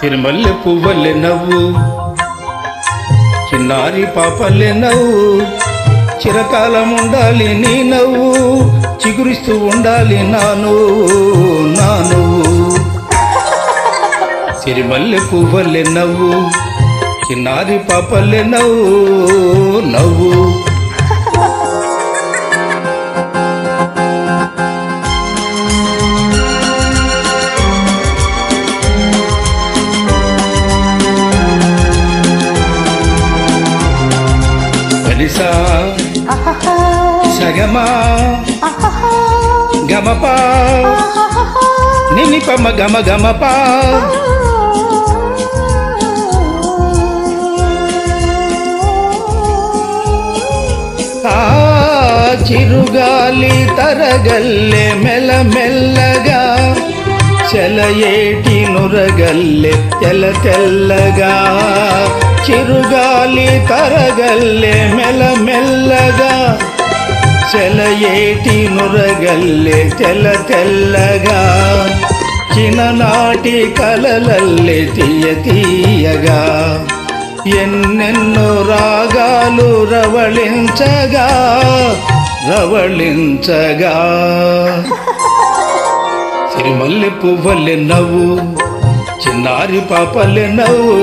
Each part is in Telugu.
సిరిమల్లె పువ్వల్లె నవ్వు, చిన్నారి పాపల్లె నవ్వు, చిరకాలం ఉండాలి నీ నవ్వు, చిగురిస్తూ ఉండాలి నా నువ్వు. సిరిమల్లె పువ్వల్లె నవ్వు, చిన్నారి పాపల్లె నవ్వు. గరిసా సగమా గమపా నినిపమ గమపా చిరుగాలి తరగల్లె మెల్లమెల్లగా, చెలయేటి నురగల్లె తెల్లగా. చిరుగాలి తరగల్లె మెల్లమెల్లగా, చెలయేటి నురగల్లె తెల్లగా. చిన్ననాటి కలలల్లె తీయగా, ఎన్నెన్నో రాగాలు రవళించగా. సిరిమల్లె పువ్వల్లె నవ్వు, చిన్నారి పాపల్లె నవ్వు.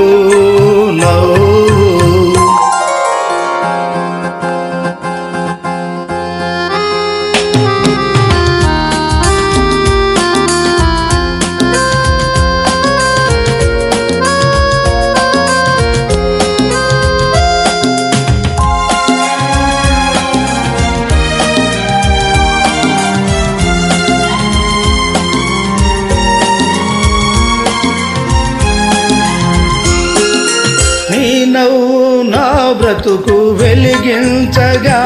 నవ్వు నా బ్రతుకు వెలిగించగా,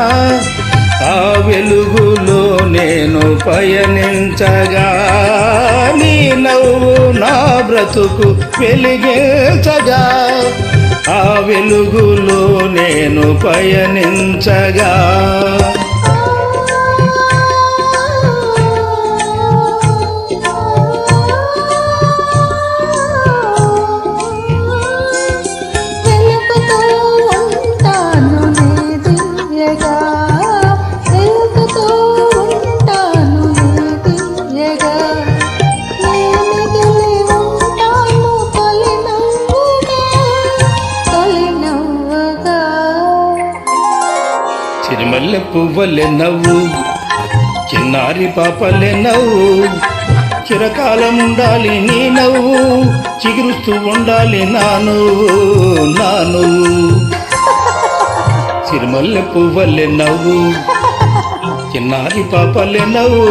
ఆ వెలుగులో నేను పయనించగా. నీ నవ్వు నా బ్రతుకు వెలిగించగా, ఆ వెలుగులో నేను పయనించగా. సిరిమల్లె పువ్వల్లె నవ్వు, చిన్నారి పాపల్లె నవ్వు, చిరకాలం ఉండాలి నీ నవ్వు, చిగురుస్తూ ఉండాలి నా నువ్వు. సిరిమల్లె పువ్వల్లె నవ్వు, చిన్నారి పాపల్లె నవ్వు.